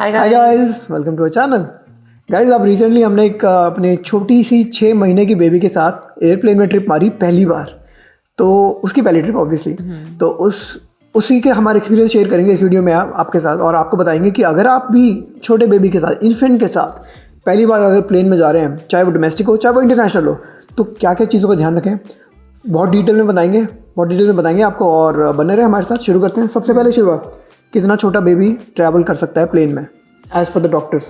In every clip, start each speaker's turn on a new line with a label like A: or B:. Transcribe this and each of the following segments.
A: Hi
B: hi guys, welcome to our channel. Guys, अब recently हमने एक अपने छोटी सी 6 महीने की बेबी के साथ एयरप्लेन में ट्रिप मारी पहली बार। तो उसकी पहली ट्रिप ऑब्वियसली, तो उसी के हमारे एक्सपीरियंस शेयर करेंगे इस वीडियो में आपके साथ, और आपको बताएंगे कि अगर आप भी छोटे बेबी के साथ, इन्फेंट के साथ पहली बार अगर प्लेन में जा रहे हैं, चाहे वो डोमेस्टिक हो चाहे वो इंटरनेशनल हो, तो क्या क्या चीज़ों का ध्यान रखें, बहुत डिटेल में बताएंगे आपको। और बने रहे हमारे साथ। शुरू करते हैं। सबसे पहले शिवा, कितना छोटा बेबी ट्रैवल कर सकता है प्लेन में as per the doctors?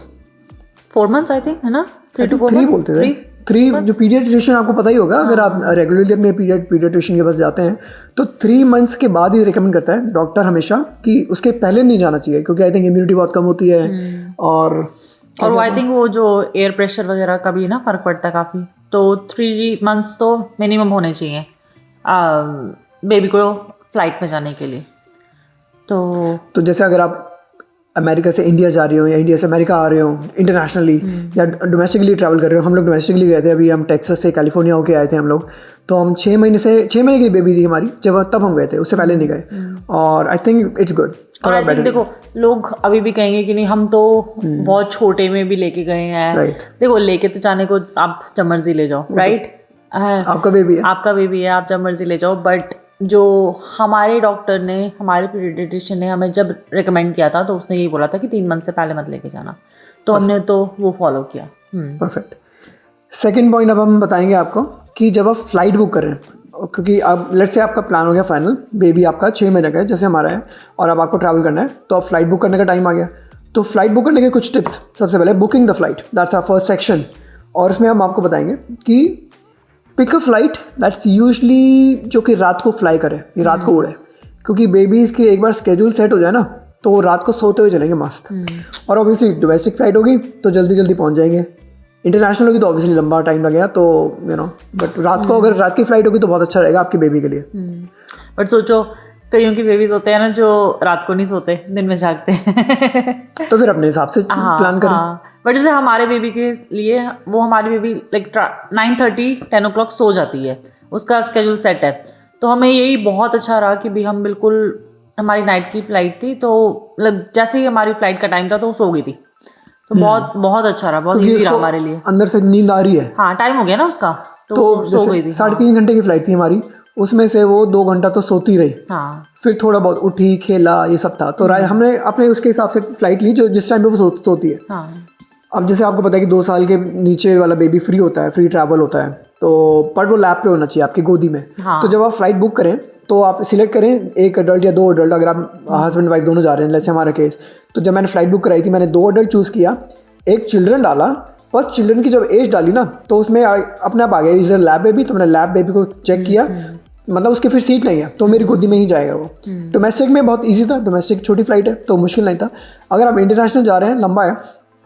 A: 4 months I think, है ना? 3 to 4
B: 3 बोलते थे। 3 जो पीडियाट्रिशियन, आपको पता ही होगा, अगर आप रेगुलरली अपने पीडियाट्रिशियन के पास जाते हैं तो 3 months के बाद ही रिकमेंड करता है डॉक्टर हमेशा कि उसके पहले नहीं जाना चाहिए, क्योंकि आई थिंक इम्यूनिटी बहुत कम होती है। और
A: वो आई थिंक वो जो एयर प्रेशर वगैरह का भी ना फर्क पड़ता है काफ़ी। तो 3 months तो मिनिमम होने चाहिए बेबी को फ्लाइट में जाने के लिए। तो
B: जैसे अगर आप अमेरिका से इंडिया जा रहे हो या इंडिया से अमेरिका आ रहे हो इंटरनेशनली, या डोमेस्टिकली ट्रैवल कर रहे हो। हम लोग डोमेस्टिकली गए थे, अभी हम टेक्सास से कैलिफोर्निया होके आए थे हम लोग। तो हम 6 महीने की बेबी थी हमारी तब हम गए थे, उससे पहले नहीं गए। और आई थिंक इट्स गुड।
A: और आई थिंक देखो, लोग अभी भी कहेंगे कि नहीं हम तो बहुत छोटे में भी लेके गए हैं। देखो, लेके तो जाने को आप जब मर्जी ले जाओ, राइट?
B: आपका बेबी है,
A: आप जब मर्जी ले जाओ। बट जो हमारे डॉक्टर ने, हमारे पीडियाट्रिशियन ने हमें जब रिकमेंड किया था, तो उसने यही बोला था कि 3 months से पहले मत लेके जाना। तो हमने तो वो फॉलो किया।
B: परफेक्ट। सेकंड पॉइंट अब हम बताएंगे आपको कि जब आप फ्लाइट बुक कर रहे हैं, क्योंकि अब लेट्स से आपका प्लान हो गया फाइनल, बेबी आपका 6 महीने का है जैसे हमारा है, और अब आपको ट्रैवल करना है, तो अब फ्लाइट बुक करने का टाइम आ गया। तो फ्लाइट बुक करने के कुछ टिप्स। सबसे पहले booking the flight, that's our first section. और उसमें हम आपको बताएंगे कि pick a flight that's usually जो कि रात को फ्लाई करे, ये रात को उड़े, क्योंकि बेबीज़ की एक बार स्केड्यूल सेट हो जाए ना, तो वो रात को सोते हुए चलेंगे मस्त। और ऑब्वियसली डोमेस्टिक फ्लाइट होगी तो जल्दी जल्दी पहुंच जाएंगे। इंटरनेशनल होगी तो ऑब्वियसली लंबा टाइम लगेगा, तो बट रात को अगर रात की फ्लाइट होगी तो बहुत अच्छा रहेगा आपकी बेबी के लिए।
A: बट सोचो, कईयों की बेबीज होते हैं ना जो रात को नहीं सोते, दिन में जागते हैं।
B: तो फिर अपने हिसाब से प्लान करें।
A: बट जैसे हमारे बेबी के लिए, वो हमारी बेबी लाइक 9:30-10 o'clock सो जाती है, उसका स्केड्यूल सेट है। तो हमें यही बहुत अच्छा रहा कि भी हम बिल्कुल, हमारी नाइट की फ्लाइट थी, तो मतलब जैसे ही हमारी फ्लाइट का टाइम था तो वो सो गई थी। तो बहुत बहुत अच्छा रहा, बहुत ईजी रहा हमारे लिए।
B: अंदर से नींद आ रही है,
A: हाँ, टाइम हो गया ना उसका, तो सो गई थी।
B: 3.5 घंटे की फ्लाइट थी हमारी, उसमें से वो 2 घंटा तो सोती रही। फिर थोड़ा बहुत उठी, खेला, ये सब था। तो हमने अपने उसके हिसाब से फ्लाइट ली जो जिस टाइम पे वो सोती है। अब जैसे आपको पता है कि 2 साल के नीचे वाला बेबी फ्री होता है, फ्री ट्रैवल होता है, तो पर वो लैब पे होना चाहिए आपकी गोदी में। तो जब आप फ्लाइट बुक करें तो आप सिलेक्ट करें एक अडल्ट या 2 अडल्ट, अगर आप हस्बैंड वाइफ दोनों जा रहे हैं, जैसे हमारा केस। तो जब मैंने फ्लाइट बुक कराई थी, मैंने 2 अडल्ट चूज़ किया, एक चिल्ड्रन डाला। बस चिल्ड्रन की जब एज डाली ना, तो उसमें अपने आप आ गया इधर लैब बेबी। तो मैंने लैब बेबी को चेक किया, मतलब उसके फिर सीट नहीं है, तो मेरी गोदी में ही जाएगा वो। डोमेस्टिक में बहुत इजी था, डोमेस्टिक छोटी फ्लाइट है तो मुश्किल नहीं था। अगर आप इंटरनेशनल जा रहे हैं, लंबा है,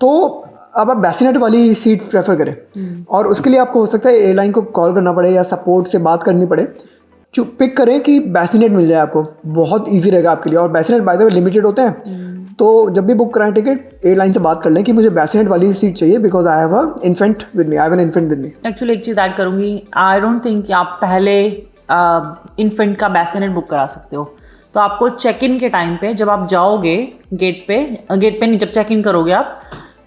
B: तो अब आप बैसिनेट वाली सीट प्रेफर करें। और उसके लिए आपको हो सकता है एयरलाइन को कॉल करना पड़े या सपोर्ट से बात करनी पड़े। पिक करें कि बैसिनेट मिल जाए आपको, बहुत ईजी रहेगा आपके लिए। और बैसिनेट बाय द वे लिमिटेड होते हैं, तो जब भी बुक कराएं टिकट, एयरलाइन से बात कर लें कि मुझे बैसिनेट वाली सीट चाहिए, because I have an infant with me.
A: Actually एक चीज़ ऐड करूँगी, आई डोंट थिंक कि आप पहले इन्फेंट का बैसिनेट बुक करा सकते हो। तो आपको चेक इन के टाइम पे, जब आप जाओगे गेट पे नहीं, जब चेक इन करोगे आप,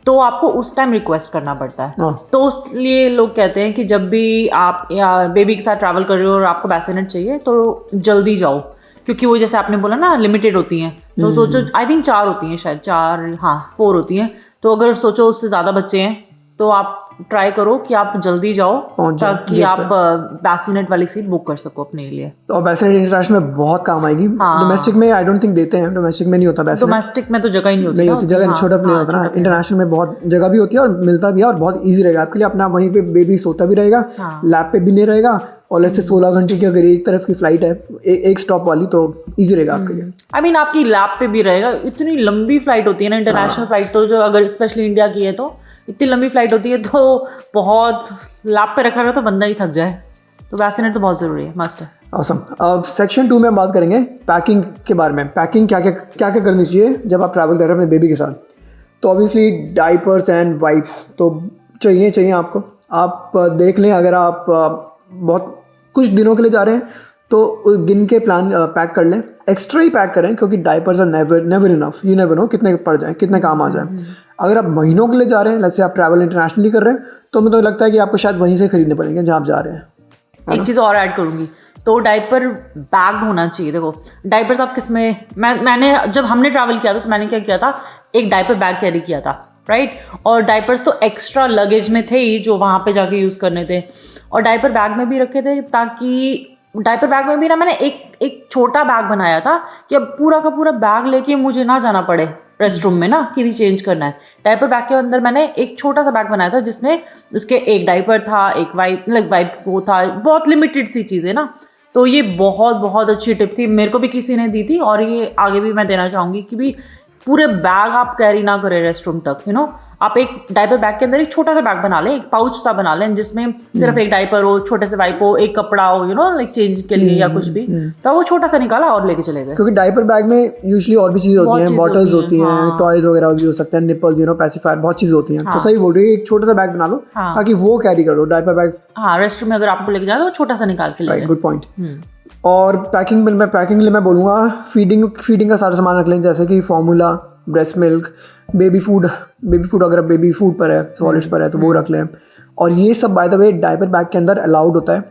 A: तो आपको उस टाइम रिक्वेस्ट करना पड़ता है। तो उसलिए लोग कहते हैं कि जब भी आप बेबी के साथ ट्रैवल कर रहे हो और आपको बैसिनेट चाहिए तो जल्दी जाओ, क्योंकि वो जैसे आपने बोला ना लिमिटेड होती हैं। तो सोचो, आई थिंक 4 होती हैं शायद, 4 होती हैं। तो अगर सोचो उससे ज़्यादा बच्चे हैं तो आप ट्राई करो कि आप जल्दी जाओ, ताकि आप बैसिनेट वाली सीट बुक कर सको अपने लिए।
B: तो बैसिनेट इंटरनेशनल में बहुत काम आएगी। डोमेस्टिक में आई डोंट थिंक देते हैं, डोमेस्टिक में नहीं होता बैसिनेट।
A: डोमेस्टिक में तो जगह ही नहीं होती,
B: जगह छोटा प्लेन होता है ना। इंटरनेशनल में बहुत जगह भी होती है और मिलता भी है, और बहुत ईजी रहेगा आपके लिए। अपना वहीं पे बेबी सोता भी रहेगा, लैब पे भी नहीं रहेगा। और जैसे 16 घंटे की अगर एक तरफ की फ्लाइट है, एक स्टॉप वाली, तो इजी रहेगा आपके लिए।
A: आई मीन आपकी लैब पे भी रहेगा। इतनी लंबी फ्लाइट होती है ना इंटरनेशनल फ्लाइट, तो जो अगर स्पेशली इंडिया की है तो इतनी लंबी फ्लाइट होती है, तो बहुत लैब पे रखा रहा तो बंदा ही थक जाए। तो बैसिनेट तो बहुत ज़रूरी है, मस्ट है।
B: ऑसम। अब सेक्शन 2 में हम बात करेंगे पैकिंग के बारे में। पैकिंग क्या क्या करनी चाहिए जब आप ट्रैवल कर रहे हैं अपने बेबी के साथ। तो ऑब्वियसली डाइपर्स एंड वाइप्स तो चाहिए आपको। आप देख लें, अगर आप बहुत कुछ दिनों के लिए जा रहे हैं तो गिन के पैक कर लें। एक्स्ट्रा ही पैक करें, क्योंकि diapers are never enough, you never know कितने पड़ जाए, कितने काम आ जाए। अगर आप महीनों के लिए जा रहे हैं, जैसे आप ट्रैवल इंटरनेशनली कर रहे हैं, तो मुझे तो लगता है कि आपको शायद वहीं से खरीदने पड़ेंगे जहाँ आप जा रहे हैं।
A: एक चीज़ और ऐड करूँगी, तो डायपर बैग होना चाहिए। देखो डायपर्स आप किस में, मैंने जब हमने ट्रैवल किया था तो मैंने क्या किया था, एक डायपर बैग कैरी किया था, राइट। और डायपर्स तो एक्स्ट्रा लगेज में थे ही जो वहाँ पे जाके यूज़ करने थे, और डायपर बैग में भी रखे थे, ताकि डायपर बैग में भी ना मैंने एक छोटा बैग बनाया था कि अब पूरा का पूरा बैग लेके मुझे ना जाना पड़े रेस्ट रूम में ना कि भी चेंज करना है। डायपर बैग के अंदर मैंने एक छोटा सा बैग बनाया था जिसमें उसके एक डायपर था, एक वाइप को था, बहुत लिमिटेड सी चीज़ें ना। तो ये बहुत बहुत अच्छी टिप थी, मेरे को भी किसी ने दी थी, और ये आगे भी मैं देना चाहूँगी कि भी पूरे बैग आप कैरी ना करें रेस्ट रूम तक, यू नो। आप एक डायपर बैग के अंदर एक छोटा सा बैग बना लें, एक पाउच सा बना लें जिसमें सिर्फ एक डायपर हो, छोटे से वाइप हो, एक कपड़ा हो, यू नो, लाइक चेंज के लिए या कुछ भी, तो वो छोटा सा निकाला और लेके चले गए।
B: क्योंकि डायपर बैग में यूजुअली और भी चीज़ें होती हैं, बॉटल्स होती हैं, टॉयज वगैरह भी हो सकते हैं, निपल्स, यू नो, पेसिफायर, बहुत चीज़ें होती हैं। तो सही बोल रही है, एक छोटा सा बैग बना लो ताकि वो कैरी करो डायपर बैग।
A: हाँ, रेस्ट रूम में अगर आपको लेके जाना तो छोटा सा निकाल के ले।
B: Right, good point. और पैकिंग के लिए मैं बोलूँगा फीडिंग का सारा सामान रख लें, जैसे कि formula, breast milk, baby food अगर बेबी फूड पर है, सॉलिड्स पर है तो वो रख लें। और ये सब by the way diaper bag के अंदर अलाउड होता है,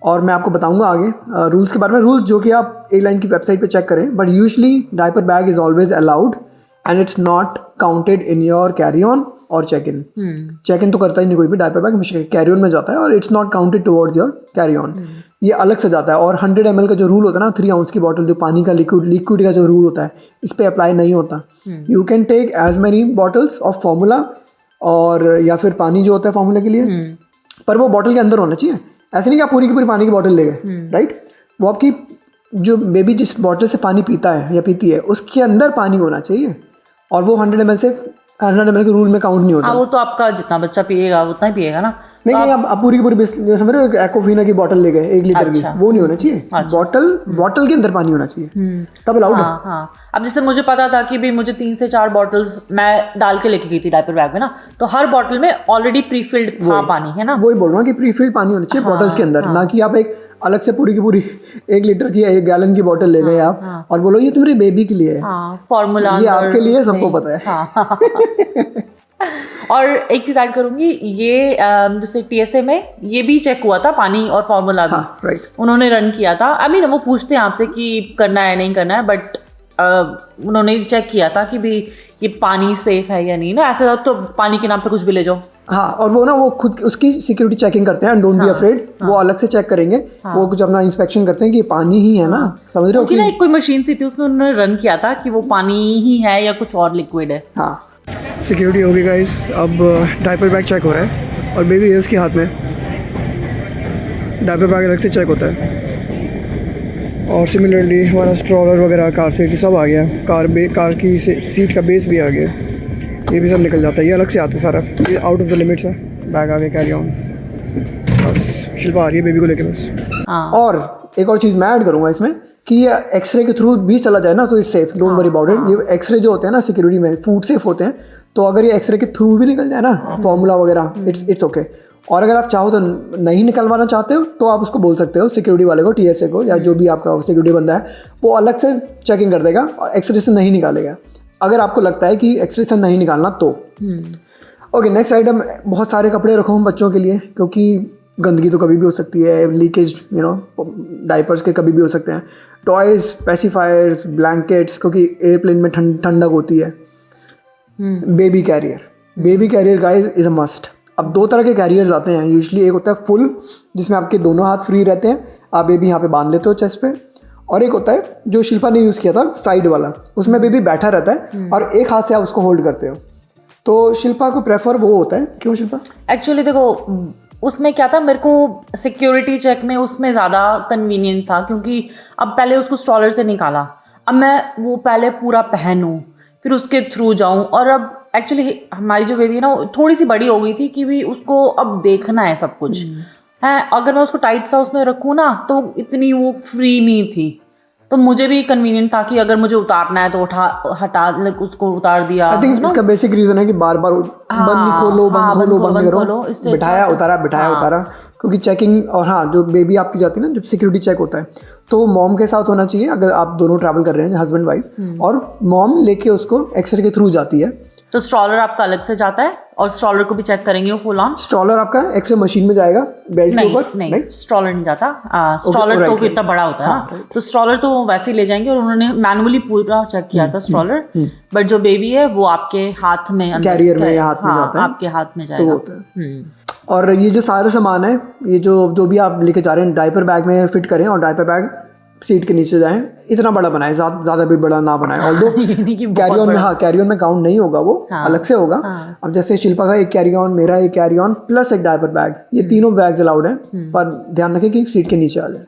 B: और मैं आपको बताऊंगा आगे रूल्स के बारे में, रूल्स जो कि आप एयरलाइन की वेबसाइट पे चेक करें। But usually diaper bag is always allowed and it's not counted in your carry on और चेक इन तो करता ही नहीं कोई भी, डायपर बैग हमेशा कैरी ऑन में जाता है और it's not counted towards your carry on, ये अलग से जाता है। और 100 ml का जो रूल होता है ना, 3 ounce की बॉटल, जो पानी का लिक्विड का जो रूल होता है, इस पे अप्लाई नहीं होता। You can take as many bottles of formula, और या फिर पानी जो होता है फार्मूला के लिए, पर वो बॉटल के अंदर होना चाहिए। ऐसे नहीं कि आप पूरी की पूरी पानी की बॉटल ले गए, राइट। वो आपकी जो बेबी जिस बॉटल से पानी पीता है या पीती है, उसके अंदर पानी होना चाहिए, और वो 100 ml के रूल में काउंट नहीं होता।
A: वो तो आपका जितना बच्चा पिएगा उतना ही पिएगा ना।
B: नहीं, आप पूरी की पूरी समझ रहे हो, एक्वाफिना की बोतल ले गए 1 लीटर की, वो नहीं होना चाहिए। बॉटल के अंदर पानी होना चाहिए, तब अलाउड है।
A: हाँ। अब जैसे मुझे पता था कि भी मुझे 3 से 4 बॉटल्स मैं डाल के लेके गई थी डायपर बैग में ना, तो हर बॉटल में ऑलरेडी प्रीफिल्ड था पानी, है ना।
B: वही बोल रहा हूँ कि प्रीफिल्ड पानी होना चाहिए बॉटल्स के अंदर, ना कि आप एक अलग से पूरी की पूरी 1 लीटर की या 1 गैलन की बॉटल ले गए आप और बोलो ये तुम्हारे बेबी के लिए है,
A: फॉर्मूला
B: ये आपके लिए, सबको पता है।
A: और एक चीज ऐड करूंगी, ये जैसे TSA में ये भी चेक हुआ था, पानी और फार्मूला भी।
B: राइट,
A: उन्होंने रन किया था। आई मीन वो पूछते हैं आपसे कि करना है नहीं करना है, बट उन्होंने चेक किया था कि भी ये पानी सेफ है या नहीं ना। ऐसे तो पानी के नाम पे कुछ भी ले जाओ।
B: हाँ, और वो ना वो खुद उसकी सिक्योरिटी चेकिंग करते हैं, डोंट बी अफ्रेड, वो अलग से चेक करेंगे, वो कुछ अपना इंस्पेक्शन करते हैं कि पानी ही है ना, समझ रहे हो कि
A: ना एक कोई मशीन सी थी उसमें उन्होंने रन किया था कि वो पानी ही है या कुछ और लिक्विड है।
B: हाँ, सिक्योरिटी होगी गाइस। अब डायपर बैग चेक हो रहा है और बेबी है उसके हाथ में, डायपर बैग अलग से चेक होता है। और सिमिलरली हमारा स्ट्रॉलर वगैरह, कार सीट सब आ गया, कार की सीट का बेस भी आ गया, ये भी सब निकल जाता है, ये अलग से आता है सारा, ये आउट ऑफ द लिमिट्स है। बैग आ गए, कैरी ऑन्स, बस शिल्पा आ रही है बेबी को लेके बस। और एक और चीज़ मैं ऐड करूँगा इसमें कि ये एक्सरे के थ्रू भी चला जाए ना तो it's safe, don't worry about it. ये एक्सरे जो होते हैं ना सिक्योरिटी में, फूड सेफ होते हैं, तो अगर ये एक्सरे के थ्रू भी निकल जाए ना फार्मूला वगैरह, इट्स ओके। और अगर आप चाहो तो नहीं निकलवाना चाहते हो तो आप उसको बोल सकते हो सिक्योरिटी वाले को, TSA को, या जो भी आपका सिक्योरिटी बंदा है, वो अलग से चेकिंग कर देगा और एक्सरे से नहीं निकालेगा अगर आपको लगता है कि एक्सरे से नहीं निकालना तो। ओके, नेक्स्ट आइटम, बहुत सारे कपड़े रखो हम बच्चों के लिए, क्योंकि गंदगी तो कभी भी हो सकती है, लीकेज यू नो डायपर्स के कभी भी हो सकते हैं। टॉयज़, पेसिफायर्स, ब्लैंकेट्स, क्योंकि एयरप्लेन में ठंडक होती है। Baby carrier guys is a must. अब 2 तरह के कैरियर्स आते हैं यूजुअली, एक होता है फुल जिसमें आपके दोनों हाथ फ्री रहते हैं, आप बेबी यहाँ पे बांध लेते हो चेस्ट पे, और एक होता है जो शिल्पा ने यूज़ किया था साइड वाला, उसमें बेबी बैठा रहता है और एक हाथ से आप उसको होल्ड करते हो। तो शिल्पा को प्रेफर वो होता है। क्यों शिल्पा?
A: एक्चुअली देखो उसमें क्या था, मेरे को सिक्योरिटी चेक में उसमें ज़्यादा कन्वीनियंट था, क्योंकि अब पहले उसको स्ट्रॉलर से निकाला, अब मैं वो पहले पूरा पहनूँ फिर उसके थ्रू जाऊँ, और अब एक्चुअली हमारी जो बेबी है ना थोड़ी सी बड़ी हो गई थी कि भी उसको अब देखना है सब कुछ है। अगर मैं उसको टाइट सा उसमें रखूँ ना तो इतनी वो फ्री नहीं थी, तो मुझे भी कन्वीनियंट था कि अगर मुझे उतारना है तो उसको उतार दिया।
B: आई थिंक इसका बेसिक रीजन है कि बार बार बंद खोलो, बिठाया उतारा, क्योंकि चेकिंग और हाँ जो बेबी आपकी जाती है ना, जब सिक्योरिटी चेक होता है तो मॉम के साथ होना चाहिए, अगर आप दोनों ट्रैवल कर रहे हैं हस्बैंड वाइफ, और मॉम लेके उसको एक्सरे के थ्रू जाती है।
A: तो स्ट्रॉलर आपका अलग से जाता है और स्ट्रॉलर को भी चेक करेंगे वो फुल ऑन?
B: स्ट्रॉलर आपका एक्सरे मशीन में जाएगा बेल्ट के ऊपर?
A: नहीं, स्ट्रॉलर नहीं जाता। स्ट्रॉलर तो इतना बड़ा होता है ना, तो स्ट्रॉलर तो वैसे ही ले जाएंगे, और उन्होंने मैनुअली पूरा चेक किया था स्ट्रॉलर, बट जो बेबी है वो आपके हाथ में,
B: कैरियर में हाथ में जाता है,
A: आपके हाथ में जाएगा।
B: और ये जो सारे सामान है, ये जो भी आप लेके जा रहे हैं, डायपर बैग में फिट करें, और डायपर बैग सीट के नीचे जाएं, इतना बड़ा बनाए, ज़्यादा भी बड़ा ना बनाए। ऑल्दो कैरी ऑन में, हाँ कैरी ऑन में काउंट नहीं होगा, वो अलग से होगा। अब जैसे शिल्पा का एक कैरी ऑन, मेरा एक कैरी ऑन प्लस एक डायपर बैग, ये तीनों बैग्स अलाउड हैं, पर ध्यान रखें कि सीट के नीचे आ जाए।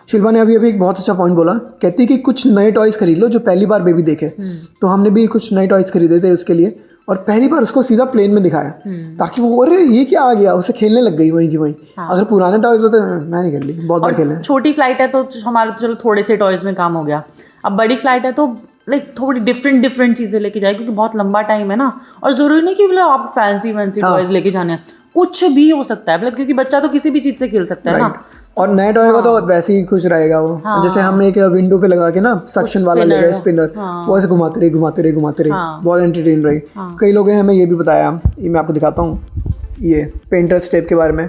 B: शिल्पा ने अभी एक बहुत अच्छा पॉइंट बोला, कहती है कि कुछ नए टॉयज खरीद लो जो पहली बार बेबी देखे। तो हमने भी कुछ नए टॉयज खरीदे थे उसके लिए, और पहली बार उसको सीधा प्लेन में दिखाया, ताकि वो अरे ये क्या आ गया, उसे खेलने लग गई वहीं की वहीं। अगर पुराने टॉयज होते मैं नहीं खेल ली, बहुत बार खेले।
A: छोटी फ्लाइट है तो हमारा तो चलो थोड़े से टॉयज में काम हो गया, अब बड़ी फ्लाइट है तो लाइक थोड़ी डिफरेंट चीज़ें लेके जाए, क्योंकि बहुत लंबा टाइम है ना, और ज़रूरी नहीं कि मतलब आप फैंसी टॉयज लेके जाने हैं, कुछ भी हो सकता है, मतलब क्योंकि बच्चा तो किसी भी चीज़ से खेल सकता है ना।
B: और नया टॉय का तो वैसे ही खुश रहेगा वो। जैसे हमने एक विंडो पे लगा के ना सक्शन वाला ले गए स्पिनर, वो ऐसे घुमाते रहे, बहुत एंटरटेन रही। कई लोगों ने हमें ये भी बताया, ये मैं आपको दिखाता हूँ, ये पेंटर स्टेप के बारे में।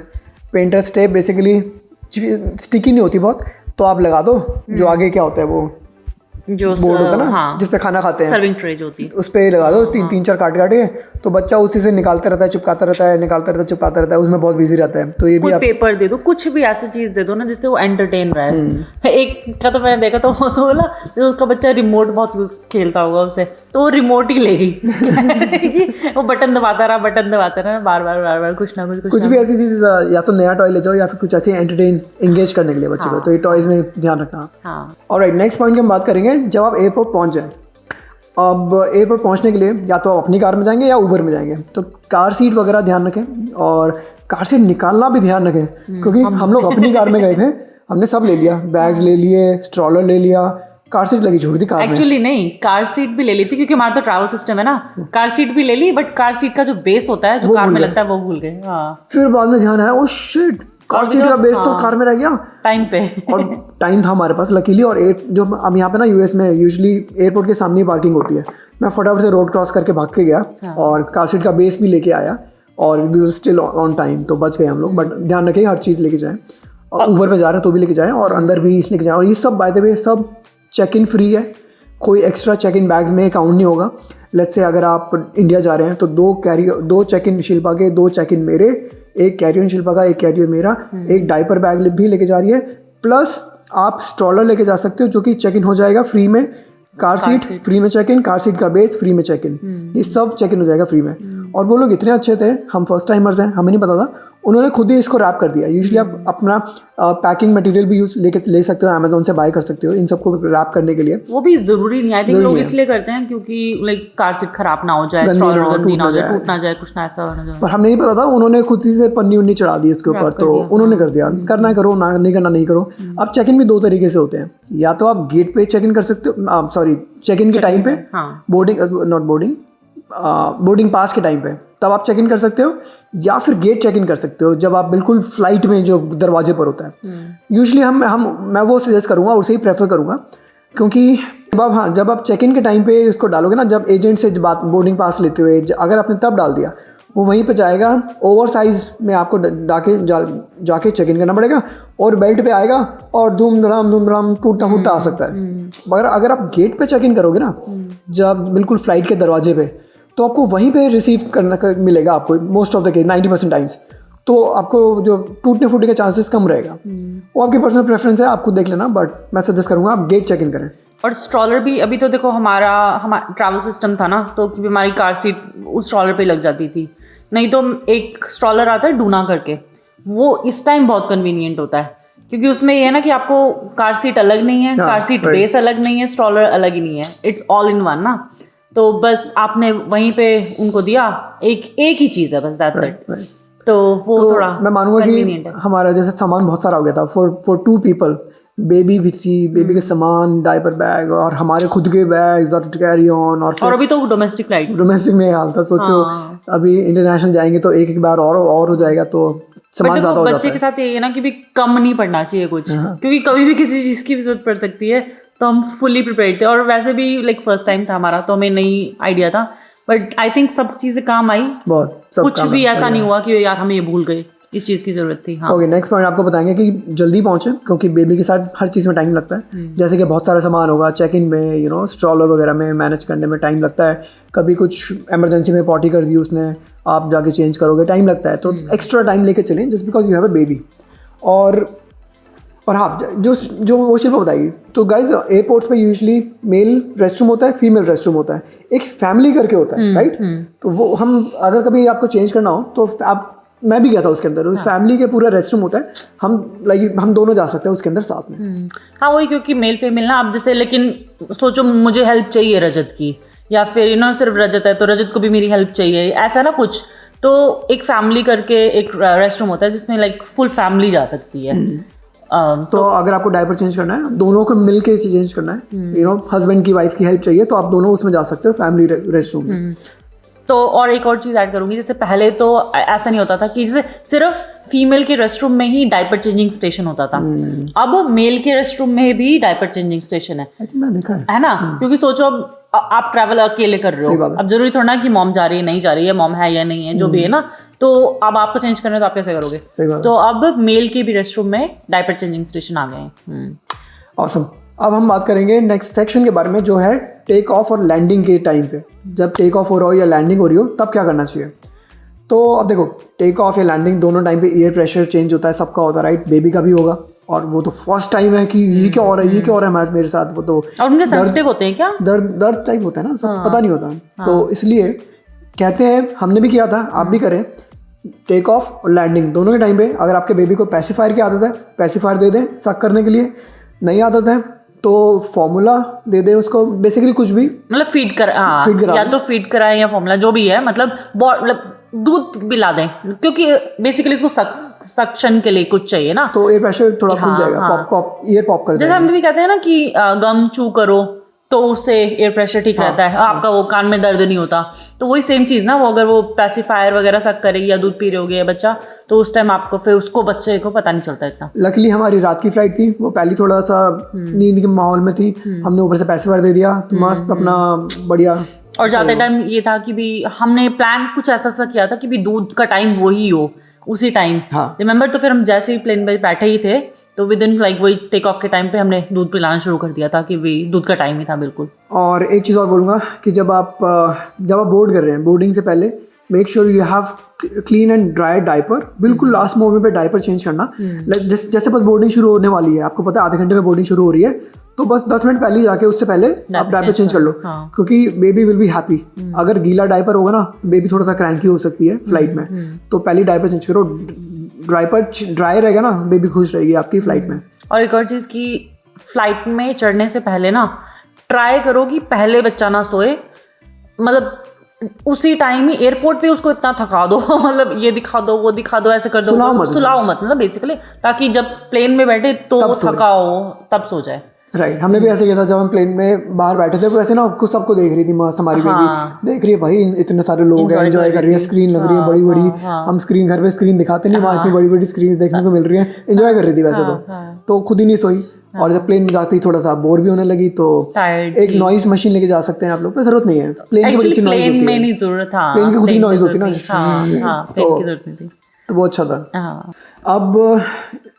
B: पेंटर स्टेप बेसिकली स्टिकी नहीं होती बहुत, तो आप लगा दो, जो आगे क्या होता है वो जो बोर्ड होता है ना, जिसपे खाना खाते हैं,
A: सर्विंग ट्रे जो होती है,
B: उस पे लगा दो, तीन चार काट के, तो बच्चा उसी से निकालता रहता है, चिपकाता रहता है, निकालता रहता है, चिपकाता रहता है, उसमें बहुत बिजी रहता है। तो ये भी आप
A: पेपर दे दो, कुछ भी ऐसी चीज दे दो ना जिससे वो एंटरटेन रहे। एक का तो मैंने देखा तो वो तो बोला उसका बच्चा रिमोट बहुत यूज खेलता होगा उसे, तो वो रिमोट ही ले गई वो बटन दबाता रहा बार बार कुछ ना कुछ
B: भी ऐसी चीज, या तो नया टॉय ले जाओ या फिर कुछ ऐसे एंटरटेन एंगेज करने के लिए बच्चे को, तो ये टॉयज में ध्यान रखना। ऑलराइट, नेक्स्ट पॉइंट की हम बात करेंगे, जब आप एयरपोर्ट पहुंच जाए। अब एयरपोर्ट पहुंचने के लिए या तो आप अपनी कार में जाएंगे या उबर में जाएंगे, तो कार सीट वगैरह ध्यान रखें, और कार सीट निकालना भी ध्यान रखें, क्योंकि हम लोग अपनी कार में गए थे, हमने सब ले लिया, बैग्स ले लिए, स्ट्रॉलर ले लिया, कार सीट लगी छोड़ दी कार में।
A: एक्चुअली नहीं, कार सीट भी ले ली थी, क्योंकि हमारा तो ट्रैवल सिस्टम है ना, कार सीट भी ले ली, बट कार सीट का जो बेस होता है जो कार में लगता है वो भूल गए।
B: फिर बाद में ध्यान आया, ओ शिट, कार सीट का बेस तो कार में रह गया
A: टाइम पे
B: और टाइम था हमारे पास लकीली। और जो अब यहाँ पे ना यूएस में यूजुअली एयरपोर्ट के सामने ही पार्किंग होती है, मैं फटाफट से रोड क्रॉस करके भाग के गया और कार सीट का बेस भी लेके आया, और we were still on time, तो बच गए हम लोग। बट ध्यान रखिए हर चीज़ लेके जाएं, और ऊबर में जा रहे हैं तो भी लेके जाएं, और अंदर भी लेके जाएं। और ये सब बाय द वे सब चेक इन फ्री है, कोई एक्स्ट्रा चेक इन बैग में काउंट नहीं होगा। लेट्स से अगर आप इंडिया जा रहे हैं तो दो चेक इन शिल्पा के, 2 चेक इन मेरे, एक कैरी ऑन शिल्पा का, एक कैरी ऑन मेरा, एक डायपर बैग भी लेके जा रही है, प्लस आप स्ट्रॉलर लेके जा सकते हो जो कि चेक इन हो जाएगा फ्री में, कार सीट फ्री में चेक इन, कार सीट का बेस फ्री में चेक इन, ये सब चेक इन हो जाएगा फ्री में। और वो लोग इतने अच्छे थे, हम फर्स्ट टाइमर्स हैं, हमें नहीं पता था, उन्होंने खुद ही इसको रैप कर दिया। यूजुअली आप अपना पैकिंग मटेरियल भी ले सकते हो, अमेजोन से बाय कर सकते हो इन सबको रैप करने के लिए।
A: वो भी जरूरी नहीं, आई थिंक लोग इसलिए करते हैं क्योंकि लाइक कार सीट खराब ना हो जाए, स्ट्रॉलर गंदी ना हो जाए, टूट ना जाए, कुछ ना ऐसा होना जाए।
B: पर हमें नहीं पता था, उन्होंने खुद ही से पन्नी उन्नी चढ़ा दी इसके ऊपर, तो उन्होंने कर दिया। करना है करो, ना नहीं करना नहीं करो। अब चेक इन भी 2 तरीके से होते हैं, या तो आप गेट पे चेक इन कर सकते हो, सॉरी चेक इन के टाइम पे, बोर्डिंग पास के टाइम पे तब आप चेक इन कर सकते हो, या फिर गेट चेक इन कर सकते हो जब आप बिल्कुल फ्लाइट में जो दरवाजे पर होता है। यूजुअली मैं वो सजेस्ट करूँगा, उसे ही प्रेफर करूँगा, क्योंकि जब आप चेक इन के टाइम पे इसको डालोगे ना, जब एजेंट से बात बोर्डिंग पास लेते हुए अगर आपने तब डाल दिया, वो वहीं पे जाएगा, ओवर साइज में आपको जाके चेक इन करना पड़ेगा, और बेल्ट पे आएगा और धूम धड़ाम टूटता फूटता आ सकता है। मगर अगर आप गेट पे चेक इन करोगे ना, जब बिल्कुल फ्लाइट के दरवाजे पे, तो आपको वहीं पे रिसीव मिलेगा आपको, most of the case 90% times, तो आपको जो टूटने फूटने के चांसेस कम रहेगा। वो आपकी पर्सनल प्रेफरेंस है, आप खुद देख लेना, बट मैं सजेस्ट करूँगा आप गेट चेक इन करें।
A: और स्ट्रॉलर भी, अभी तो देखो हमारा ट्रैवल सिस्टम था ना, तो हमारी कार सीट उस स्ट्रॉलर पे लग जाती थी, नहीं तो एक स्ट्रॉलर आता है डूना करके, वो इस टाइम बहुत कन्वीनियंट होता है, क्योंकि उसमें ये है ना कि आपको कार सीट अलग नहीं है, कार सीट बेस अलग नहीं है, स्ट्रॉलर अलग ही नहीं है, इट्स ऑल इन वन ना। तो बस आपने वहीं पे उनको दिया, एक ही चीज़ है बस, दैट्स इट। तो वो थोड़ा
B: मैं मानूंगा कि हमारा जैसे सामान बहुत सारा हो गया था फॉर 2 पीपल, बेबी भी थी, बेबी के सामान, डायपर बैग, और हमारे खुद के बैग्स और कैरी ऑन, और
A: अभी तो डोमेस्टिक में हाल था, सोचो।
B: अभी इंटरनेशनल जाएंगे तो एक बार और हो जाएगा, तो सामान ज्यादा हो जाता है।
A: बच्चे के साथ ये है ना कि भी कम नहीं पड़ना चाहिए कुछ, क्योंकि कभी भी किसी चीज़ की जरूरत पड़ सकती है, तो हम फुली प्रिपेयर्ड थे। और वैसे भी लाइक फर्स्ट टाइम था हमारा, तो हमें नई आइडिया था, बट आई थिंक सब चीज़ें काम आई,
B: बहुत सब
A: कुछ भी ऐसा नहीं हुआ कि यार हमें ये भूल गए, इस चीज़ की ज़रूरत थी। हाँ,
B: ओके, नेक्स्ट पॉइंट आपको बताएंगे कि जल्दी पहुंचे, क्योंकि बेबी के साथ हर चीज़ में टाइम लगता है। जैसे कि बहुत सारा सामान होगा, चेक इन में स्ट्रॉलर वगैरह में मैनेज करने में टाइम लगता है। कभी कुछ इमरजेंसी में पॉटी कर दी उसने, आप जाके चेंज करोगे, टाइम लगता है। तो एक्स्ट्रा टाइम लेके चलें just because you have a baby. और हाँ, जो वो शिल्पा बताएगी, तो गाइज एयरपोर्ट्स पे यूजुअली मेल रेस्टरूम होता है, फीमेल रेस्टरूम होता है, एक फैमिली करके होता है, राइट? तो वो हम अगर कभी आपको चेंज करना हो तो आप, मैं भी गया था उसके अंदर, फैमिली के पूरा रेस्टरूम होता है, हम दोनों जा सकते हैं उसके अंदर साथ में।
A: हाँ वही, क्योंकि मेल फीमेल ना, आप जैसे, लेकिन सोचो मुझे हेल्प चाहिए रजत की, या फिर सिर्फ रजत है तो रजत को भी मेरी हेल्प चाहिए, ऐसा ना कुछ, तो एक फैमिली करके एक रेस्टरूम होता है जिसमें लाइक फुल फैमिली जा सकती है।
B: तो अगर आपको डायपर चेंज करना है, दोनों को मिल के चेंज करना है, हस्बैंड की वाइफ की हेल्प चाहिए, तो आप दोनों उसमें जा सकते हो, फैमिली रेस्टरूम में।
A: तो और एक और चीज़ ऐड करूँगी, जैसे पहले तो ऐसा नहीं होता था कि जैसे सिर्फ फीमेल के रेस्टरूम में ही डायपर चेंजिंग स्टेशन होता था, अब मेल के रेस्टरूम में भी डायपर चेंजिंग स्टेशन है।
B: मैंने देखा है
A: ना, क्योंकि सोचो अब आप ट्रैवल अकेले कर रहे हो, अब जरूरी थोड़ा ना कि मॉम जा रही है नहीं जा रही है, मॉम है या नहीं है, जो भी है ना, तो अब आपको चेंज करना है तो आप कैसे करोगे? तो अब मेल के भी रेस्टरूम में डायपर चेंजिंग स्टेशन आ गए हैं।
B: ऑसम। अब हम बात करेंगे नेक्स्ट सेक्शन के बारे में, जो है टेक ऑफ और लैंडिंग के टाइम पे। जब टेक ऑफ हो रहा हो या लैंडिंग हो रही हो, तब क्या करना चाहिए? तो अब देखो, टेक ऑफ या लैंडिंग दोनों टाइम पे एयर प्रेशर चेंज होता है, सबका होता है, राइट? बेबी का भी होगा, और वो तो फर्स्ट टाइम है कि ये क्या हो रहा है, ये क्या हो रहा है मेरे साथ। वो तो
A: और उनके सेंसिटिव होते हैं क्या?
B: दर्द टाइप होता है ना, सब पता नहीं होता। तो इसलिए कहते हैं, हमने भी किया था, आप भी करें, टेक ऑफ और लैंडिंग दोनों के टाइम पे अगर आपके बेबी को पैसिफायर की आदत है, पैसिफायर दे दें सक करने के लिए। नहीं आदत है तो फॉर्मूला दे दें उसको, बेसिकली कुछ भी, मतलब
A: फीड या तो फीड कराएं या फॉर्मूला, जो भी है, मतलब दूध पिला दें, क्योंकि बेसिकली इसको सक्शन के लिए कुछ चाहिए ना,
B: तो एयर प्रेशर थोड़ा खुल जाएगा, ईयर पॉप कर
A: जैसे हम भी कहते हैं ना कि गम चू करो तो उससे एयर प्रेशर ठीक रहता है, आपका वो कान में दर्द नहीं होता। तो वही सेम चीज़ ना, वो अगर वो पैसिफायर वगैरह सब करेगी या दूध पी रहे होगे बच्चा, तो उस टाइम आपको फिर उसको बच्चे को पता नहीं चलता इतना।
B: लकीली हमारी रात की फ्लाइट थी, वो पहली थोड़ा सा नींद के माहौल में थी, हमने ऊपर से पैसिफायर दे दिया, तो मस्त अपना बढ़िया।
A: और ज़्यादा टाइम ये था कि भी हमने प्लान कुछ ऐसा किया था कि भी दूध का टाइम वही हो उसी टाइम, रिमेंबर? तो फिर हम जैसे ही प्लेन में बैठे ही थे, तो विद इन लाइक वही टेक ऑफ के टाइम पे हमने दूध पिलाना शुरू कर दिया था, कि भी दूध का टाइम ही था बिल्कुल।
B: और एक चीज़ और बोलूँगा कि जब आप बोर्ड कर रहे हैं, बोर्डिंग से पहले make sure you have clean and dry diaper. बिल्कुल लास्ट मोमेंट पे डायपर चेंज करना। जैसे बस बोर्डिंग शुरू होने वाली है, आपको पता है आधे घंटे में बोर्डिंग शुरू हो रही है, तो बस 10 मिनट पहले जाके उससे पहले आप डायपर चेंज कर लो, क्योंकि बेबी विल बी हैप्पी। अगर गीला डायपर होगा ना, बेबी थोड़ा सा क्रैंकी हो सकती है फ्लाइट में, तो पहले डायपर चेंज करो। डायपर ड्राई रहेगा ना, बेबी खुश रहेगी आपकी फ्लाइट में।
A: और एक और चीज़ की, फ्लाइट में चढ़ने से पहले ना ट्राई करो कि पहले बच्चा ना सोए, मतलब उसी टाइम ही एयरपोर्ट पे उसको इतना थका दो मतलब ये दिखा दो वो दिखा दो, ऐसे कर दो, सुलाओ मत, मतलब बेसिकली, ताकि जब प्लेन में बैठे तो थका हो तब सो जाए।
B: राइट, हमने भी ऐसे किया था जब हम प्लेन में बाहर बैठे थे, वैसे ना कुछ सबको देख रही थी मस्त, हमारी बेबी देख रही है, भाई इतने सारे लोग हैं, एंजॉय कर रही है, स्क्रीन लग रही है बड़ी बड़ी, हम स्क्रीन घर पे स्क्रीन दिखाते नहीं, वहाँ इतनी बड़ी बड़ी स्क्रीन देखने को मिल रही है, एंजॉय कर रही थी वैसे तो खुद ही नहीं सोई। और जब प्लेन में जाती थोड़ा सा बोर भी होने लगी, तो एक नॉइस मशीन लेके जा सकते हैं आप लोग, पर जरूरत नहीं है प्लेन की, बड़ी नॉइस होती है,
A: प्लेन में नहीं जरूरत,
B: प्लेन की खुद ही नॉइस होती है ना, तो वो अच्छा था। अब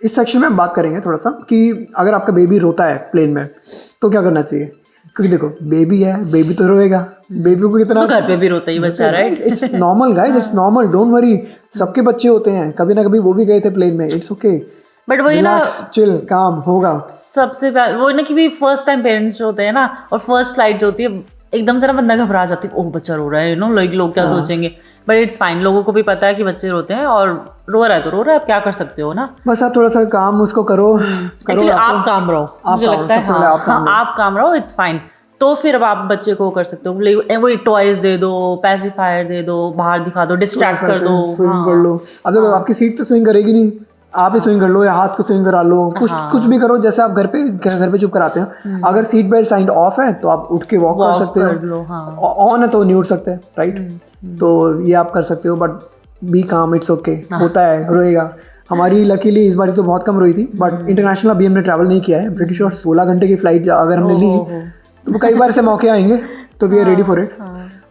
B: इस सेक्शन में हम बात करेंगे थोड़ा सा कि अगर आपका बेबी रोता है प्लेन में तो क्या करना चाहिए, क्योंकि देखो बेबी है, बेबी तो रोएगा, बेबी को कितना,
A: तो घर पे भी रोता ही बच्चा, right?
B: It's normal guys, it's normal, don't worry, सबके बच्चे होते हैं, कभी ना कभी वो भी गए थे प्लेन में, इट्स ओके,
A: बट वही ना,
B: चिल, काम होगा।
A: सबसे पहले वो ना कि भी फर्स्ट टाइम पेरेंट्स होते हैं ना, और फर्स्ट फ्लाइट जो होती है, एकदम से ना बंदा घबरा जाती है, ओह बच्चा रो रहा है, लोग क्या सोचेंगे, बट इट्स फाइन, लोगों को भी पता है कि बच्चे रोते हैं, और रो रहा है तो रो रहा है, आप क्या कर सकते हो ना,
B: बस आप थोड़ा सा काम उसको करो।
A: आप काम रहो, मुझे लगता है आप काम रहो, इट्स फाइन। तो फिर अब आप बच्चे को कर सकते हो, वही टॉयज दे दो, पैसिफायर दे दो, बाहर दिखा दो, डिस्ट्रैक्ट कर दो,
B: स्विंग कर लो। अब देखो आपकी सीट तो स्विंग करेगी नहीं, आप ही स्विंग कर लो या हाथ को स्विंग करा लो, कुछ भी करो, जैसे आप घर पे चुप कराते हैं। अगर सीट बेल्ट साइन ऑफ है तो आप उठ के वॉक कर सकते हो, ऑन है तो नहीं उठ सकते, राइट? तो ये आप कर सकते हो, बट बी काम, इट्स ओके, होता है, रोएगा। हमारी लकीली इस बार तो बहुत कम रोई थी, बट इंटरनेशनल अभी हमने ट्रैवल नहीं किया है। ब्रिटिश और 16 घंटे की फ्लाइट अगर हमने ली तो वो कई बार से मौके आएंगे, तो we are ready for it.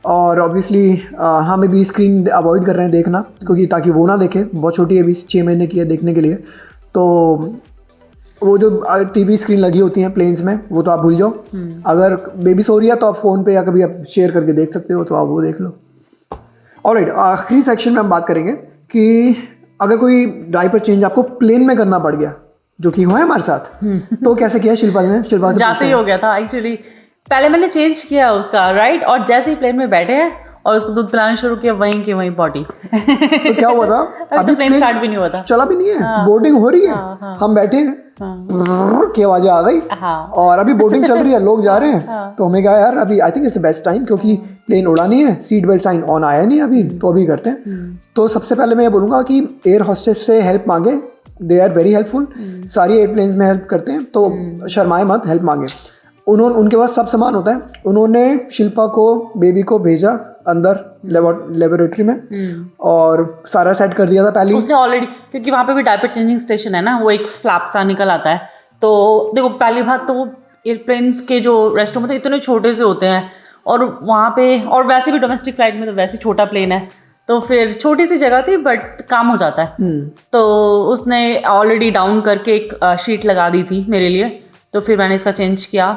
B: और ऑब्वियसली हम अभी स्क्रीन अवॉइड कर रहे हैं देखना, क्योंकि ताकि वो ना देखे, बहुत छोटी है, अभी 6 महीने की है देखने के लिए। तो वो जो टीवी स्क्रीन लगी होती हैं प्लेन्स में, वो तो आप भूल जाओ। अगर बेबी सो रही है तो आप फ़ोन पे या कभी आप शेयर करके देख सकते हो, तो आप वो देख लो। ऑलराइट, आखिरी सेक्शन में हम बात करेंगे कि अगर कोई डायपर चेंज आपको प्लेन में करना पड़ गया, जो कि हुआ है हमारे साथ, तो कैसे किया शिल्पा ने? शिल्पा से
A: जाते ही हो गया था एक्चुअली। पहले मैंने चेंज किया उसका, राइट, और जैसे ही प्लेन में बैठे हैं और उसको दूध पिलाना शुरू किया, वहीं की वहीं पॉटी।
B: तो क्या हुआ था?
A: अभी प्लेन स्टार्ट भी नहीं हुआ था,
B: चला भी नहीं है, बोर्डिंग हो रही है, हम बैठे हैं, की आवाजें आ गई, और अभी बोर्डिंग चल रही है, लोग जा रहे हैं। तो हमें कहा यार अभी I think it's the best time, क्योंकि प्लेन उड़ा नहीं है, सीट बेल्ट साइन ऑन आया नहीं अभी, तो अभी करते हैं। तो सबसे पहले मैं ये बोलूँगा कि एयर होस्टेस से हेल्प मांगे, दे आर वेरी हेल्पफुल। सारी एयरप्लेन्स में हेल्प करते हैं, तो शर्माए मत, हेल्प मांगे। उनके पास सब सामान होता है। उन्होंने शिल्पा को, बेबी को भेजा अंदर लेबोरेटरी में और सारा सेट कर दिया था पहले
A: उसने ऑलरेडी, क्योंकि वहाँ पे भी डायपर चेंजिंग स्टेशन है ना, वो एक फ्लैप सा निकल आता है। तो देखो पहली बात तो वो एयरप्लेन्स के जो रेस्टरूम होते हैं इतने छोटे से होते हैं, और वहाँ पे, और वैसे भी डोमेस्टिक फ्लाइट में तो वैसे छोटा प्लेन है, तो फिर छोटी सी जगह थी बट काम हो जाता है। तो उसने ऑलरेडी डाउन करके एक शीट लगा दी थी मेरे लिए, तो फिर मैंने इसका चेंज किया,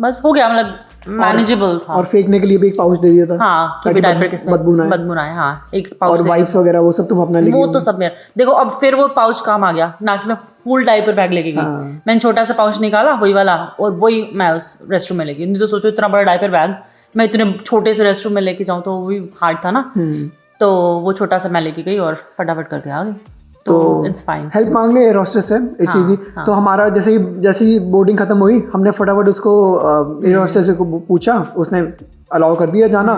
A: बस हो गया, मतलब मैनेजेबल था।
B: और फेंकने के लिए भी एक पाउच दे दिया था,
A: हाँ, कि डायपर के
B: बदबू
A: ना आए, हाँ, एक पाउच।
B: और वाइप्स वगैरह वो सब तुम अपना लेके,
A: वो तो सब मेरा। देखो अब फिर वो पाउच काम आ गया ना, कि मैं फुल डायपर बैग लेके गई। मैंने छोटा सा पाउच निकाला वही वाला, और वही मैं उस रेस्टरूम में लेके, नहीं तो सोचो इतना बड़ा डायपर बैग मैं इतने छोटे से रेस्टरूम में लेके जाऊँ, तो वो भी हार्ड था ना। तो वो छोटा सा मैं लेके गई और फटाफट करके आ गई। तो इट्स फाइन,
B: हेल्प मांग ले एयर होस्टेस से, इट्स इजी। तो हमारा जैसे बोर्डिंग खत्म हुई, हमने फटाफट उसको एयर होस्टेस को पूछा, उसने अलाउ कर दिया जाना,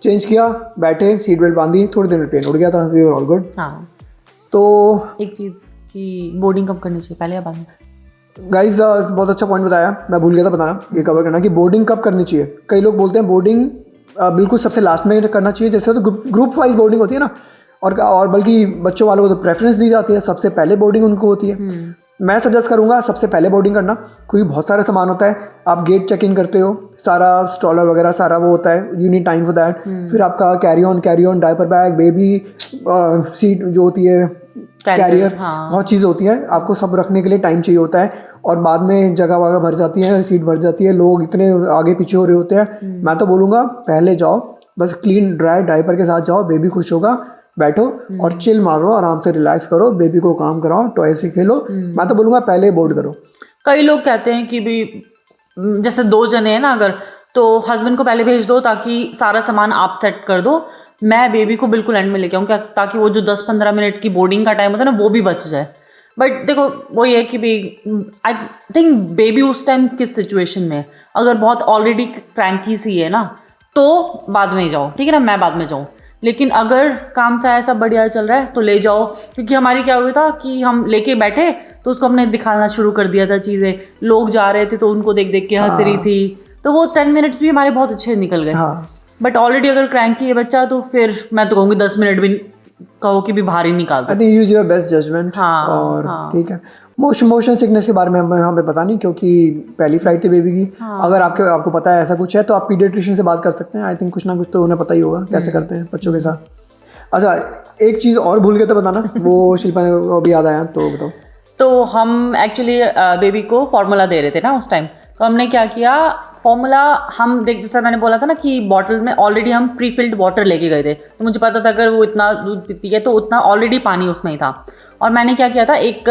B: चेंज किया, बैठे, सीट बेल्ट बांधी, थोड़ी देर में प्लेन उड़ गया था, वी वर ऑल गुड। तो
A: एक चीज़ कि बोर्डिंग कब करनी चाहिए, पहले या बाद में?
B: गाइज बहुत अच्छा पॉइंट बताया, मैं भूल गया था बताना, ये कवर करना कि बोर्डिंग कब करनी चाहिए। कई लोग बोलते हैं बोर्डिंग बिल्कुल सबसे लास्ट में करना चाहिए, जैसे तो ग्रुप वाइज बोर्डिंग होती है ना, और बल्कि बच्चों वालों को तो प्रेफरेंस दी जाती है, सबसे पहले बोर्डिंग उनको होती है। मैं सजेस्ट करूंगा सबसे पहले बोर्डिंग करना, क्योंकि बहुत सारा सामान होता है, आप गेट चेक इन करते हो, सारा स्ट्रॉलर वगैरह सारा वो होता है, you need time for that. फिर आपका carry on diaper bag, baby seat जो होती है, कैरियर, बहुत चीज़ें होती हैं, आपको सब रखने के लिए टाइम चाहिए होता है। और बाद में जगह वगह भर जाती है, सीट भर जाती है, लोग इतने आगे पीछे हो रहे होते हैं। मैं तो बोलूँगा पहले जाओ, बस क्लीन ड्राई डायपर के साथ जाओ, बेबी खुश होगा, बैठो और चिल मारो, आराम से रिलैक्स करो, बेबी को काम कराओ, टॉय से खेलो। मैं तो बोलूँगा पहले बोर्ड करो।
A: कई लोग कहते हैं कि भी जैसे 2 जने हैं ना अगर, तो हस्बैंड को पहले भेज दो ताकि सारा सामान आप सेट कर दो, मैं बेबी को बिल्कुल एंड में लेके आऊँ, क्या ताकि वो जो 10-15 मिनट की बोर्डिंग का टाइम होता है ना, वो भी बच जाए। बट देखो वो ये है कि भी आई थिंक बेबी उस टाइम किस सिचुएशन में है, अगर बहुत ऑलरेडी क्रैंकी सी है ना, तो बाद में जाओ, ठीक है ना, मैं बाद में जाऊँ। लेकिन अगर काम सा ऐसा बढ़िया चल रहा है तो ले जाओ, क्योंकि हमारी क्या हुआ था कि हम लेके बैठे तो उसको हमने दिखाना शुरू कर दिया था चीज़ें, लोग जा रहे थे तो उनको देख देख के हंस रही थी, तो वो 10 मिनट्स भी हमारे बहुत अच्छे निकल गए। बट ऑलरेडी अगर क्रैंकी है बच्चा, तो फिर मैं तो कहूँगी 10 मिनट भी कहो कि भी भारी निकाल दो।
B: I think use your best judgement. और ठीक है, मोशन सिकनेस के बारे में हमें यहाँ पे पता नहीं, क्योंकि पहली फ्लाइट थी बेबी की। अगर आपको पता है ऐसा कुछ है तो आप पीडियाट्रिशियन से बात कर सकते हैं। आई थिंक कुछ ना कुछ तो उन्हें पता ही होगा कैसे करते हैं बच्चों के साथ। अच्छा, एक चीज़ और भूल गए थे बताना, वो शिल्पा ने अभी याद आया, तो बताओ।
A: तो हम एक्चुअली बेबी को फार्मूला दे रहे थे ना उस टाइम, तो हमने क्या किया, फार्मूला हम देख, जैसा मैंने बोला था ना कि बॉटल में ऑलरेडी हम प्री फिल्ड वाटर लेके गए थे, तो मुझे पता था अगर वो इतना दूध पीती है तो उतना ऑलरेडी पानी उसमें ही था। और मैंने क्या किया था, एक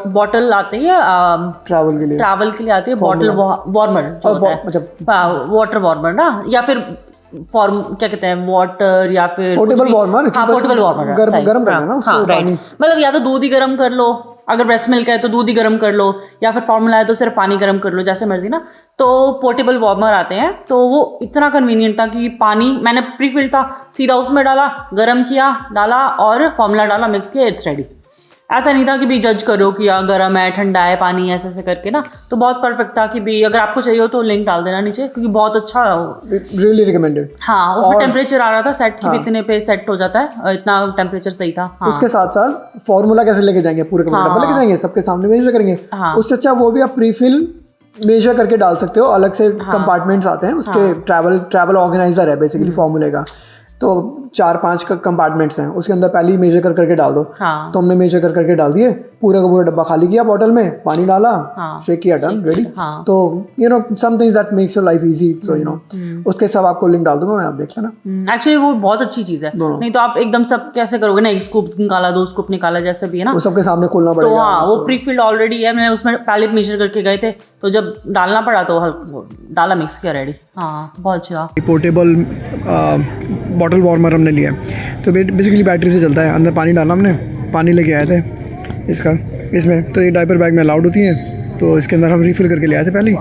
A: बॉटल आती है ट्रैवल के लिए आती है बॉटल वार्मर, जो होता है वाटर वार्मर ना, या फिर फॉर्म क्या कहते हैं, वाटर या फिर
B: पोर्टेबल वार्मर।
A: हाँ, पोर्टेबल वार्मर,
B: गर्म करना ना उसको,
A: राइट। मतलब या तो दूध ही गर्म कर लो, अगर ब्रेस्ट मिल्क है तो दूध ही गर्म कर लो, या फिर फार्मूला है तो सिर्फ पानी गर्म कर लो, जैसे मर्जी ना। तो पोर्टेबल वार्मर आते हैं, तो वो इतना कन्वीनियंट था कि पानी मैंने प्री फिल्ड था, सीधा उसमें डाला, गर्म किया, डाला और फार्मूला डाला, मिक्स किया, इट्स रेडी। ऐसा नहीं था कि भी जज करो कि गर्म है ठंडा है पानी ऐसे ऐसे करके ना, तो बहुत परफेक्ट था कि भी अगर आपको चाहिए हो तो लिंक डाल देना नीचे, क्योंकि बहुत अच्छा
B: रियली रिकमेंडेड।
A: हाँ, उसमें टेम्परेचर आ रहा था सेट की भी इतने पे सेट हो जाता है, इतना टेम्परेचर सही था। हाँ।
B: उसके साथ साथ फॉर्मूला कैसे लेके जाएंगे, पूरे का डब्बा लेके जाएंगे, सबके सामने मेजर करेंगे। उससे अच्छा वो भी आप प्रीफिल मेजर करके डाल सकते हो, अलग से कंपार्टमेंट्स आते हैं उसके, ट्रैवल ऑर्गेनाइजर है बेसिकली फॉर्मूले का। तो 4-5 कंपार्टमेंट्स हैं, उसके अंदर पहले ही मेजर करके डाल दो। तो हमने मेजर करके डाल दिए, पूरा का पूरा डब्बा खाली किया, बॉटल में पानी डाला, शेक किया, डन, रेडी। तो you know some things that makes your life easy, so you know उसके सब आपको लिंक डाल दूंगा मैं, आप देख लेना।
A: एक्चुअली वो बहुत अच्छी चीज है, नहीं तो आप एकदम सब कैसे करोगे ना, एक स्कूप निकाला 2 स्कूप निकाला जैसे भी है ना,
B: वो सबके सामने खोलना पड़ेगा।
A: तो हाँ, वो प्री फिल्ड ऑलरेडी है, मैंने उसमें पहले मेजर करके गए थे, तो जब डालना पड़ा तो डाला, मिक्स किया, रेडी। हाँ, बहुत अच्छा।
B: पोर्टेबल बॉटल वार्मर हमने लिया है, तो बेसिकली बैटरी से चलता है। अंदर पानी डाला हमने, पानी लेके आए थे इसमें, तो ये डायपर बैग में अलाउड होती है, तो इसके अंदर हम रिफ़िल करके ले आए थे पहले ही,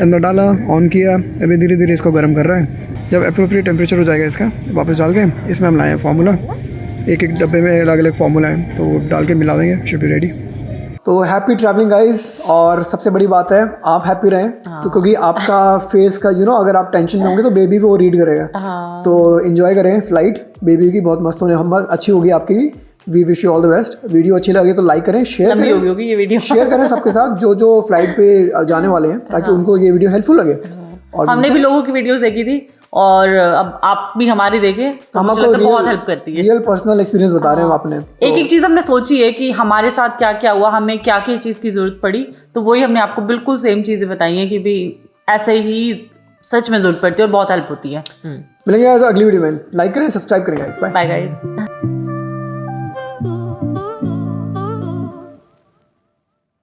B: अंदर डाला, ऑन किया, अभी धीरे धीरे इसको गर्म कर रहा है। जब अप्रोप्रिएट टेम्परेचर हो जाएगा इसका, वापस डाल के इसमें हम लाए हैं फार्मूला, एक डब्बे में अलग अलग फार्मूला है, तो वो डाल के मिला देंगे, शुड बी रेडी। तो हैप्पी ट्रैवलिंग गाइज, और सबसे बड़ी बात है आप हैप्पी रहें। तो क्योंकि आपका फेस का अगर आप टेंशन में होंगे तो बेबी भी वो रीड करेगा। तो एंजॉय करें फ्लाइट, बेबी की बहुत मस्त होने, हम अच्छी होगी आपकी भी। We wish you all the best. Video अच्छी लगे तो लाइक करें, शेयर करें,
A: ये वीडियो
B: शेयर करें सबके साथ जो फ्लाइट पे जाने वाले हैं, ताकि उनको ये वीडियो हेल्पफुल लगे। और
A: हमने भी लोगों की वीडियोस देखी थी, और अब आप भी हमारी देखें तो मुझे लगता है बहुत हेल्प करती है।
B: रियल पर्सनल एक्सपीरियंस बता रहे हैं हम अपने।
A: एक चीज हमने सोची है कि हमारे साथ क्या क्या हुआ, हमें क्या क्या चीज की जरूरत पड़ी, तो वही हमने आपको बिल्कुल सेम चीजें बताई हैं कि भी ऐसे ही सच में जरूरत पड़ती है और बहुत हेल्प होती है।
B: मिलेंगे अगली वीडियो में, लाइक करें, सब्सक्राइब करें गाइस, बाय
A: बाय गाइस।